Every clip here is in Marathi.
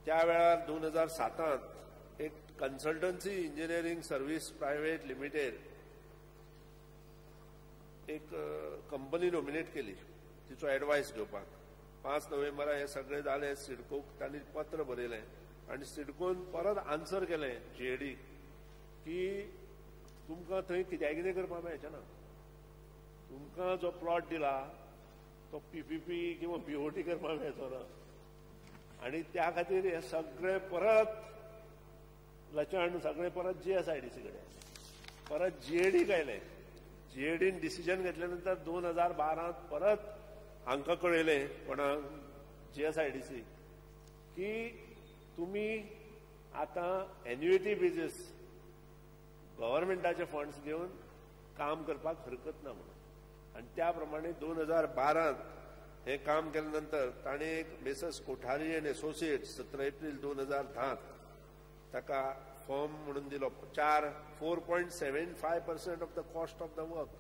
त्या वेळार 2007 एक consultancy engineering service private limited एक कंपनी नॉमिनेट केली तिचो एडवायस घेवपाक. 5 नोव्हेंबरा हे सगळे जाले. सिडकोक तांणी पत्र बरयलें आनी सिडकोन परत आन्सर केलें जीएडी की तुमकां थंय कितें करपाक मेळचें ना. तुमकां जो प्लॉट दिला तो पीपीपी किंवा बीओटी करपाक मेळचो ना. आनी त्या खातीर हे सगळे परत लचण सगळे परत जीएसआयडीसी कडेन परत जीएडी गायले. जीएडीन डिसिजन घेतल्या नंतर 2012 परत हांकां कळयलें कोणाक जीएसआयडीसी की तुमी आतां एन्युइटी बेजीस गव्हर्मेंटाचे फंड्स घेवन काम करपाक हरकत ना म्हणून. आनी त्या प्रमाणे 2012 हे काम केल्या नंतर ताणें एक messrs Kothari end associates 17 April 2010 ताका फॉर्म म्हणून दिलो 4.75% of the cost of the work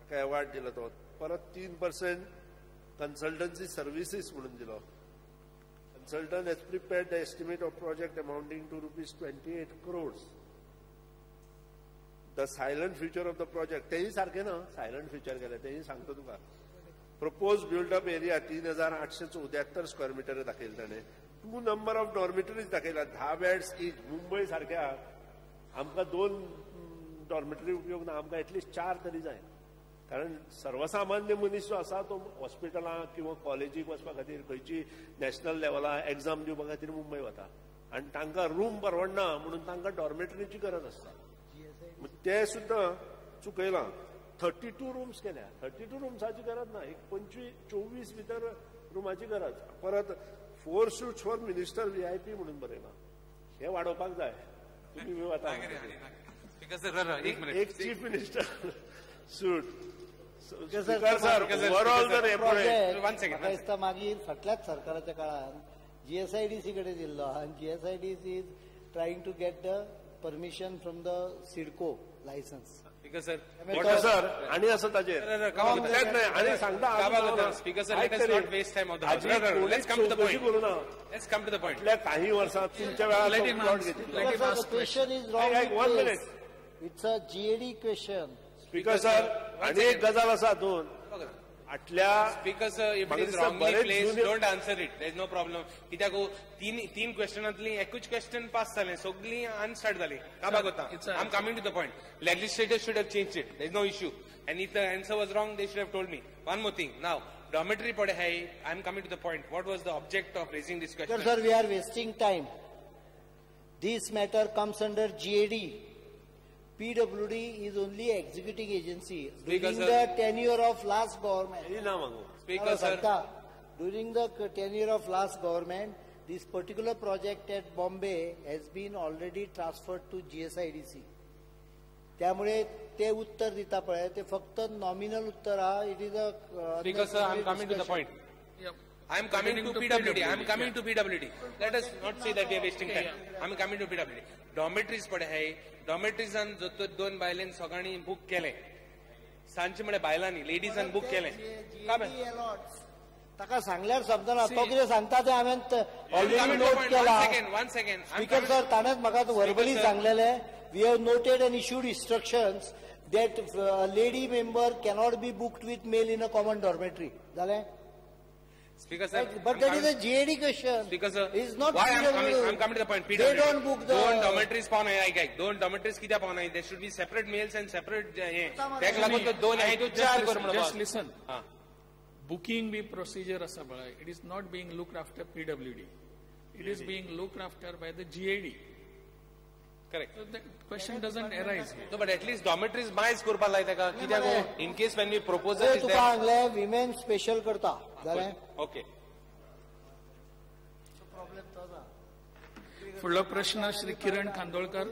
ताका अवॉर्ड दिलो. तो परत 3% कन्सल्टन्सी सर्व्हिसीस म्हणून दिलो. Consultant has prepared the estimate of project amounting to ₹28 crores. The silent future of the project, तेही सारखे ना, सायलंट फ्युचर केले तेही सांगतो तुका. Propose built up area 3874 square metre दाखयला ताणें. 2 नंबर ऑफ डॉर्मिटरीज दाखयला 10 बेड्स ईच. मुंबय सारख्या आमकां 2 डॉर्मिटरी उपयोग ना, आमकां एटलिस्ट 4 तरी जाय. कारण सर्वसामान्य मनीस जो आसा तो हॉस्पिटलांक किंवा कॉलेजीक वचपा खातीर खंयची नॅशनल लेवलार एग्जाम दिवपा खातीर मुंबय वता आनी तांकां रूम परवडना म्हणून तांकां डॉर्मेटरीची गरज आसता. ते सुद्दां चुकयलां. 32 रूम्स केल्या. 32 रूम्साची गरज ना, एक 24 भितर रुमाची गरज. परत 4 सूट्स फॉर मिनिस्टर VIP म्हणून बरयलां. हे वाडोवपाक जाय. तुम्ही वता एक चीफ मिनिस्टर सूट. मागीर फाटल्याच सरकाराच्या काळात GSIDC कडे दिल्लो आणि GSIDC is trying to get the permission from the CIDCO licence. Sir आणि असं ताजेर आणि सांगता काही वर्षात तुमच्या वेळाला question is wrong. It's a GAD question. Speaker sir आणि एक गजाल आसा दोन आटल्या speaker sir if it is wrongly placed don't answer it. There is no problem. कित्याक तीन क्वेश्चनांतली एकूच क्वेश्चन पास जालें, सगळी अनस्टार्ट जाली. काबाक वता. I am coming to the point. Legislator should have changed it. There is no issue. And if the answer was wrong they should have told me. One more thing now dormitory पडे है. I am coming to the point. What was the object of raising this question? Sir, we are wasting time. This matter comes under GAD. PWD is only executing agency. During the tenure of last government. Speaker sir. During the tenure of last government, this particular project at Bombay has been already transferred to GSIDC. त्यामुळे ते उत्तर दिता पळय ते फक्त नॉमिनल उत्तर हा. It is a speaker sir I am coming to the point. I am coming to PWD. I am coming to PWD. Let us not say that we are wasting time. I am coming to PWD. Dormitories पडे है. Dormitories जो 2 बायलेन सगळ्यांनी बुक केले. सांचे म्हणे बायलांनी लेडीजांनी बुक केले. का बे ताका सांगल्यार समजना. तो कितें सांगता ते हांवें ऑलरेडी नोट केला. वन सेकंड स्पीकर सर ताणेच म्हाका verbally सांगलेले. We have noted and issued instructions that a lady member cannot be booked with male in a common dormitory. Dale? Speaker sir. But that is a GAD question. Speaker sir. It is not. Why I am coming to the point. PWD. They don't book the. Don't dormitories पावन आहे काय. Don't dormitories कित्या पावन आहे. There should be separate males and separate हे. त्याक लागून तो 2 आहे तो 4 कर म्हणून. Just listen. Booking be procedure असा बळा. It is not being looked after PWD. It is being looked after by the GAD. Correct. So the question doesn't arise here. No, but at least dormitories मायच करपा लाय ताका. कित्याक in case when we proposal is तुका सांगले women special करता. जालें? Okay. फुडलो प्रश्न Shri Kiran Khandolkar.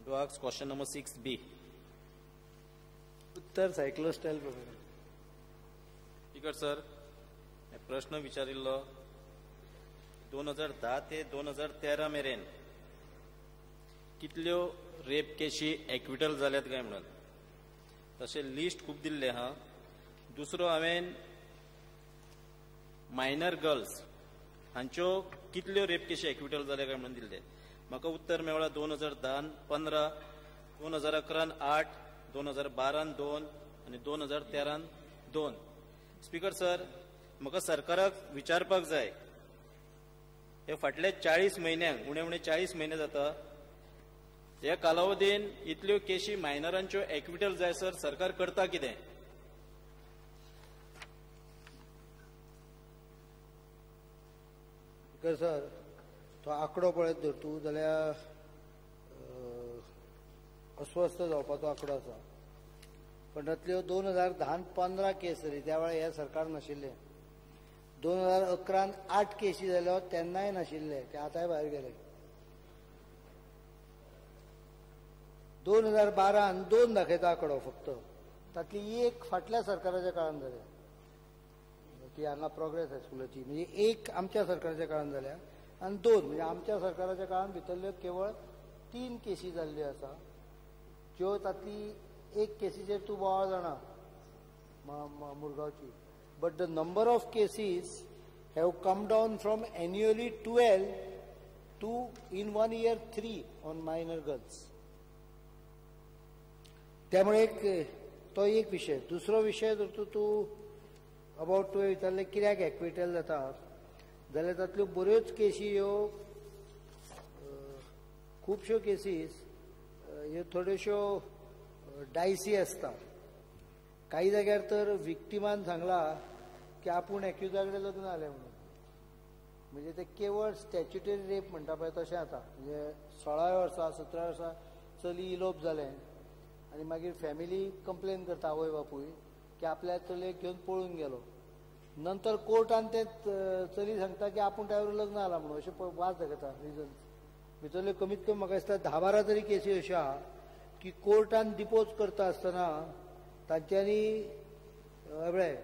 To ask question number 6B. उत्तर सायक्लोस्टाईल. स्पीकर सर प्रश्न विचारिल्लो 2010 ते 2013 मेरेन कितल्यो रेप केशी एक्विटल जाल्यात काय म्हणून तशें लिस्ट खूब दिल्लें हा. दुसरो हांवें मायनर गर्ल्स हांच्यो कितल्यो रेप केशी एक्विटल जाल्या काय म्हणून दिल्ले. म्हाका उत्तर मेळ्ळां 2010 15, 2011 8, 2012 2 आनी 2013 2. स्पीकर सर, म्हाका सरकाराक विचारपाक जाय, हे फाटल्या 40 म्हयन्यांक उणे उणे 40 म्हयने जाता, ह्या कालावधीन इतल्यो केशी मायनरांच्यो एक्विटल जायसर सरकार करता कितें? सर, तो आंकडो पळयत धर तूं जाल्यार अस्वस्थ जावपाचो आंकडो आसा. पण तांतल्यो 2010-15 केस जाली, त्या वेळार हे सरकार नाशिल्ले. 2011 8 केसी जाल्यो, तेन्नाय नाशिल्ले, ते आतांय भायर गेले. 2012 2 दाखयता आंकडो फक्त, तातली एक फाटल्या सरकाराच्या काळान जाल्या, ती हांगा प्रोग्रेस हायस्कुलाची, म्हणजे एक आमच्या सरकाराच्या काळान जाल्या आनी 2 म्हणजे आमच्या सरकाराच्या काळान भितरल्यो केवळ 3 केसी जाल्ल्यो आसा, ज्यो तातली एक केसीचेर तूं बोवाळ जाणा मुरगांवची. But the number of cases have come down from annually 12 to in 1 year 3 on minor girls. त्यामुळे तो एक विषय. दुसरो विषय जर तूं अबाउट तुवें विचारलें कित्याक एक्विटल जाता, जाल्यार तातल्यो बऱ्योच केसी ह्यो खुबश्यो केसीस ह्यो थोड्योश्यो डायसी आसता. काही जाग्यार तर विक्टिमान सांगला की आपूण एक्युजा कडेन लग्न जालें म्हणून, म्हणजे ते केवळ स्टॅच्युटरी रेप म्हणटा पळय तशें जाता. म्हणजे 16 वर्सां 17 वर्सां चली इलोप जालें आनी मागीर फॅमिली कंप्लेन करता आवय बापूय की आपल्या चलयेक घेवन पळून गेलो. नंतर कोर्टान ते चली सांगता की आपूण त्या बरोबर लग्न जाला म्हणून, अशें वाद दाखयता रिजन्स. भितरल्यो कमीत कमी म्हाका दिसता 10-12 तरी केसी अश्यो आहा की कोर्टान डिपोज करता आसतना तांच्यांनी एवढे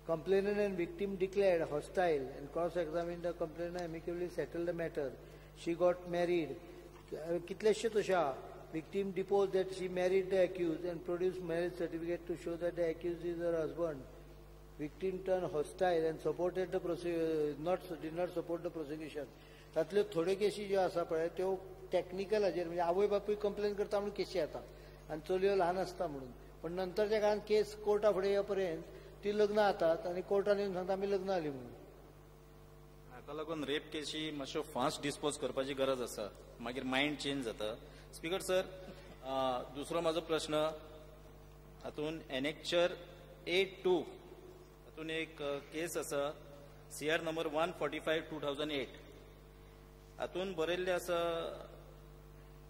complainant and victim declared hostile and cross-examined the complainant amicably settled the matter. She got married. कितलेशे तशे आहा. Victim deposed that she married the accused and produced marriage certificate to show that the accused is her husband. Victim turned hostile and supported the did not support the prosecution. तातल्यो थोड्यो केसी ज्यो आसा पळय त्यो टॅक्निकल हाजेर, म्हणजे आवय बापूय कंप्लेन करता म्हणून केसी येता आनी चलयो ल्हान आसता म्हणून. पण नंतरच्या काळात केस कोर्टा फुडें येवपर्यंत ती लग्न जातात आनी कोर्टान येवन सांगता आमी लग्न जाली म्हणून. हाका लागून रेप केसी मातश्यो फास्ट डिस्पोज करपाची गरज आसा, मागीर मायंड चेंज जाता. स्पीकर सर, दुसरो म्हाजो प्रश्न, हातून एनेक्चर 8(2) हातून एक केस आसा, CR नंबर 145/2008. हातून बरयल्लें आसा,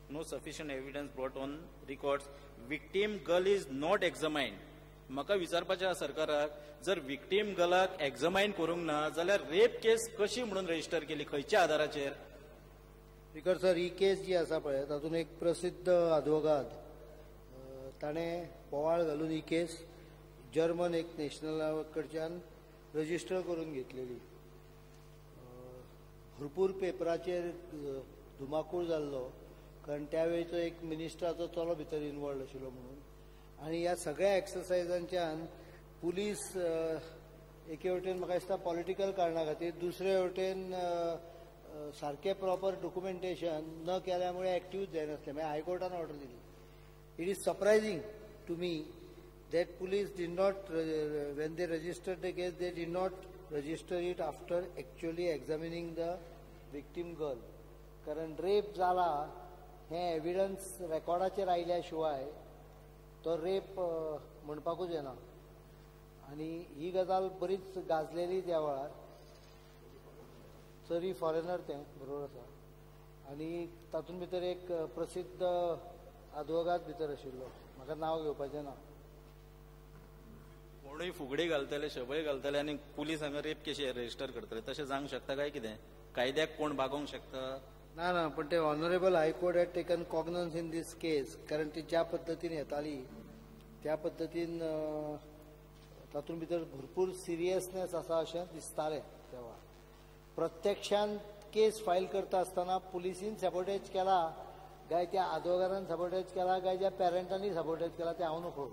no sufficient evidence brought on records, victim girl is not examined. म्हाका विचारपाचें आसा सरकाराक, जर विक्टीम गर्लाक एक्झामायन करूंक ना जाल्यार रेप केस कशी म्हणून रजिस्टर केली, खंयच्या आधाराचेर? स्पीकर सर, ही केस जी आसा पळय तातूंत एक प्रसिद्ध आदवोगाद ताणें बोवाळ घालून ही केस जर्मन एक नॅशनला कडच्यान रजिस्टर करून घेतलेली. भरपूर पेपराचेर धुमाकूळ जाल्लो, कारण त्या वेळचो एक मिनिस्टराचो चलो भितर इनवॉल्ड आशिल्लो म्हणून. आनी ह्या सगळ्या एक्सरसायजांच्यान पुलीस एके वटेन म्हाका दिसता पॉलिटिकल कारणां खातीर, दुसरे वटेन सारकें प्रॉपर डॉक्युमेंटेशन न केल्यामुळे एक्टिव्ह जायनासलें, मागीर हायकोर्टान ऑर्डर दिली. It is surprising to me that police did not, when they registered the case, they did not register it after actually examining the victim girl. कारण रेप जाला हे एविडन्स रेकॉर्डाचेर आयल्या शिवाय तो रेप म्हणपाकूच येना. आनी ही गजाल बरीच गाजलेली त्या वेळार. चरी फॉरेनर ते बरोबर आसा. आनी तातूंत भितर एक प्रसिद्ध आदवोगाद भितर आशिल्लो, म्हाका नांव घेवपाचें ना. कोणूय फुगडी घालतले, शबय घालतले आनी पुलीस हांगा रेप केशी रजिस्टर करतले, तशें जावंक शकता काय कितें? कायद्याक कोण भागोवंक शकता? ना, पण ते honourable high court had taken cognizance in this case, कारण ती ज्या पद्दतीन येताली त्या पद्दतीन तातूंत भितर भरपूर सिरियसनेस आसा अशें दिसतालें तेव्हा. प्रत्यक्षान केस फायल करता आसतना पुलिसीन सबोटेज केला काय त्या आदवोगादान सबोटेज केला काय त्या पेरंटांनी सबोटेज केला ते हांव नकळो.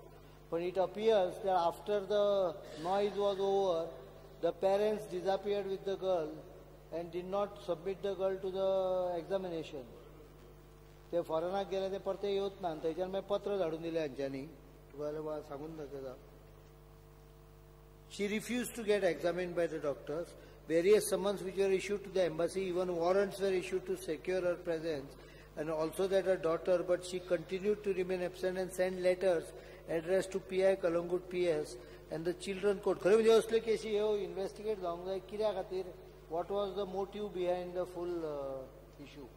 But it appears that after the noise was over, the parents disappeared with the girl and did not submit the girl to the examination. ते फॉरेनाक गेले ते परते येवत ना थंयच्यान मागीर पत्र धाडून दिले हांच्यांनी तुका सांगून दाखयता. She refused to get examined by the doctors. Various summons which were issued to the embassy, even warrants were issued to secure her presence, and also that her daughter, but she continued to remain absent and send letters addressed to PI Kalangut PS and the children court. खरे म्हणजे असले केसी ह्यो इन्व्हेस्टिगेट जावंक जाय कित्या खातीर, what was the motive behind the full issue.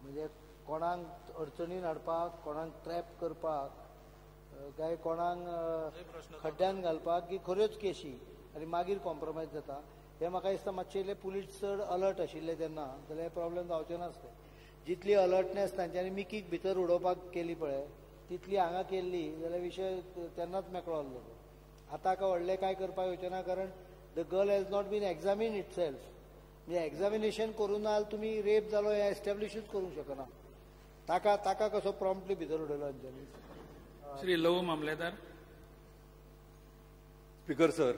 म्हणजे कोणाक अडचणीन हाडपाक, कोणाक ट्रॅप करपाक, काय कोणाक खड्ड्यान घालपाक की खऱ्योच केशी आनी मागीर कॉम्प्रोमायज जाता. हे म्हाका दिसता मातशे इल्ले पुलीस चड अलर्ट आशिल्ले तेन्ना जाल्यार हे प्रॉब्लेम जावचे नासले. जितली अलर्टनेस तांच्यांनी मिकीक भितर उडोवपाक केली पळय तितली हांगा केल्ली जाल्यार विशय तेन्नाच मेकळो आसलो. आतां हाका व्हडलें काय करपाक येवचें ना कारण the girl has not been examine itself. म्हणजे एग्जामिनेशन करून नाल तुमी रेप जालो हें एस्टॅब्लिशूच करूंक शकना. ताका कसो प्रॉम्प्टली भितर उडयलो हांच्यांनी. श्री लव मामलेदार. स्पीकर सर,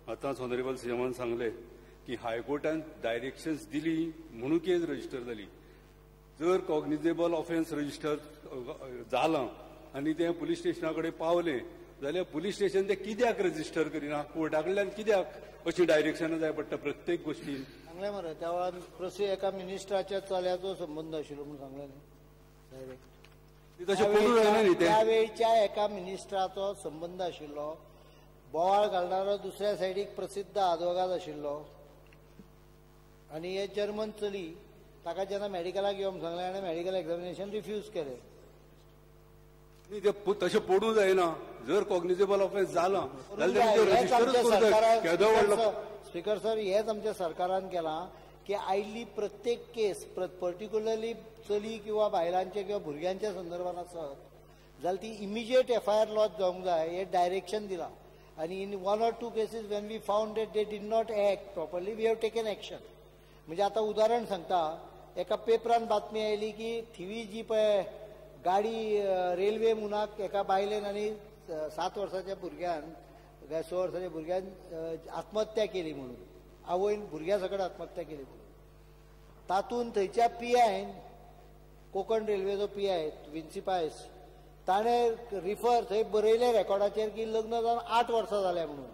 आतांच ऑनरेबल सीएमान सांगले की हायकोर्टान डायरेक्शन्स दिली म्हणून केस रजिस्टर जाली. जर कॉग्निजेबल ऑफेन्स रजिस्टर जालां आनी तें पुलीस स्टेशना कडेन पावलें जाल्यार पुलीस स्टेशन तें कित्याक रजिस्टर करिना? कोर्टा कडल्यान कित्याक अशी डायरेक्शनां जाय पडटा प्रत्येक गोश्टीन? सांगलें मरे त्या वेळार एका मिनिस्टराच्या चल्याचो संबंद आशिल्लो म्हणून सांगलें न्ही डायरेक्ट. त्या वेळच्या एका मिनिस्टराचो संबंध आशिल्लो. बोवाळ घालणारो दुसऱ्या सायडीक प्रसिद्ध आदवोगाद आशिल्लो आनी हे जर्मन चली ताका जेन्ना मेडिकलाक येवंक सांगलें आनी मेडिकल एक्झामिनेशन रिफ्यूज केलें. तशें पडूं जायना. जर कॉग्निजेबल ऑफेन्स जालां जाल्यार स्पीकर सर हेच आमच्या सरकारान केलां की आयिल्ली प्रत्येक केस पर्टिक्युलरली चली किंवा बायलांचे किंवा भुरग्यांच्या संदर्भात आसत जाल्यार ती इमिजिएट FIR लॉन्च जावंक जाय हे डायरेक्शन दिलां. आणि in 1 or 2 cases when we found that they did not act properly we have taken action. म्हणजे आता उदाहरण सांगता एका पेपरान बातमी आयली की थिवी जी पळय गाडी रेल्वे मुनाक एका बायलेन आनी 7 वर्साच्या भुरग्यान 6 वर्साच्या भुरग्यान आत्महत्या केली म्हणून आवयन भुरग्या सकट आत्महत्या केली म्हणून. तातूंत थंयच्या PIन कोकण रेल्वेचो PI विन्सी पायस ताणें रिफर थंय बरयलें रेकॉर्डाचेर की लग्न जावन 8 वर्सां जाल्या म्हणून.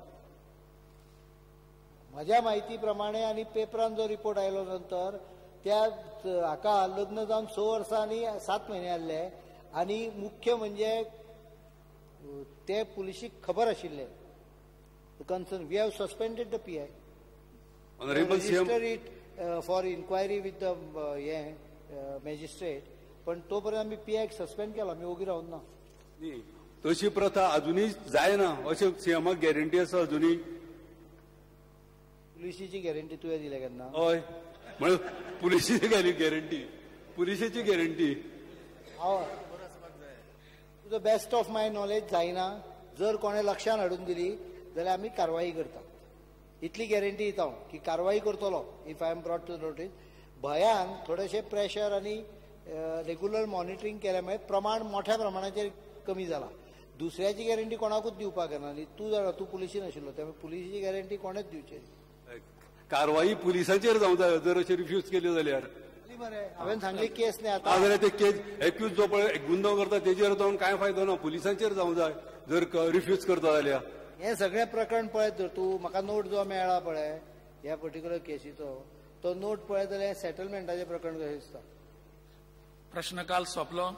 म्हज्या म्हायती प्रमाणे आनी पेपरान जो रिपोर्ट आयलो नंतर त्या हाका लग्न जावन 6 वर्सां आनी 7 म्हयने जाल्ले आनी मुख्य म्हणजे ते पुलिशीक खबर आशिल्ले concern. We have suspended the PI. Register it for inquiry with the magistrate. पण तोपर्यंत आम्ही PIक सस्पेंड केला. आम्ही ओगी रावून ना. तशी प्रथा अजूनही जायना अशें सीएमाक गॅरंटी आसा अजूनही? पुलिसीची गॅरंटी तुवें दिल्या केन्ना? हय म्हण पुलिसीची गॅरंटी पुलिसेची guarantee to the best of my knowledge जायना. जर कोणें लक्षान हाडून दिली जाल्यार आमी कारवाई करता. इतली गॅरंटी दिता हांव की कारवाई करतलो if I am brought to notice. भयान थोडेशे प्रेशर आनी रेग्युलर मॉनिटरींग केल्यामुळे प्रमाण मोठ्या प्रमाणाचेर कमी जाला. दुसऱ्याची गॅरंटी कोणाकूच दिवपाक येना. आनी तूं जाणा तूं पुलिसीन आशिल्लो त्यामुळे पुलिसीची गॅरंटी कोणेच दिवची. कारवाई पुलिसांचेर जावंक जाय जर अशें रिफ्यूज केल्यो जाल्यार. हांवें सांगली केस न्ही आतां जाल्यार ते केस एक्यूज जो पळय गुन्हो करता तेजेर जावन कांय फायदो ना. पुलिसांचेर जावंक जाय जर रिफ्यूज करता जाल्यार. हें सगळें प्रकरण पळयत जर तूं म्हाका नोट जो मेळ्ळा पळय ह्या पर्टिक्युलर केसीचो तो नोट पळयत जाल्यार सेटलमेंटाचें प्रकरण कशें दिसता. प्रश्नकाल सोंपलो.